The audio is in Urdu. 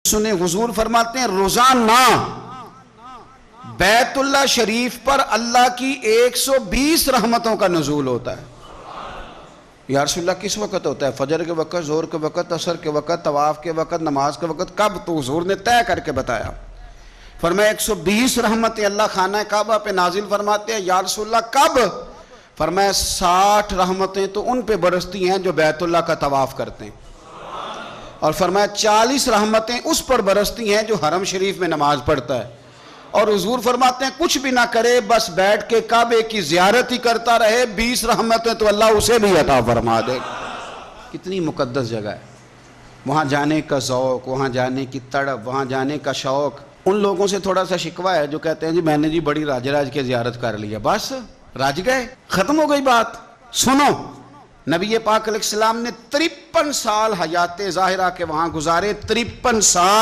سنیں حضور فرماتے ہیں روزانہ بیت اللہ شریف پر اللہ کی 120 رحمتوں کا نزول ہوتا ہے۔ یا رسول اللہ کس وقت ہوتا ہے؟ فجر کے وقت، ظہر کے وقت، عصر کے وقت، طواف کے وقت، نماز کے وقت؟ کب؟ تو حضور نے طے کر کے بتایا، فرمایا 120 رحمتیں اللہ خانہ کعبہ پہ نازل فرماتے ہیں۔ یا رسول اللہ کب؟ فرمایا 60 رحمتیں تو ان پہ برستی ہیں جو بیت اللہ کا طواف کرتے ہیں، اور فرمایا 40 رحمتیں اس پر برستی ہیں جو حرم شریف میں نماز پڑھتا ہے۔ اور حضور فرماتے ہیں کچھ بھی نہ کرے، بس بیٹھ کے کعبے کی زیارت ہی کرتا رہے، 20 رحمتیں تو اللہ اسے بھی عطا فرما دے گا۔ کتنی مقدس جگہ ہے، وہاں جانے کا ذوق، وہاں جانے کی تڑپ، وہاں جانے کا شوق۔ ان لوگوں سے تھوڑا سا شکوہ ہے جو کہتے ہیں جی میں نے جی بڑی راج کے زیارت کر لیا، بس راج گئے، ختم ہو گئی بات۔ سنو، نبی پاک علیہ السلام نے 53 سال حیات ظاہرہ کے وہاں گزارے، 53 سال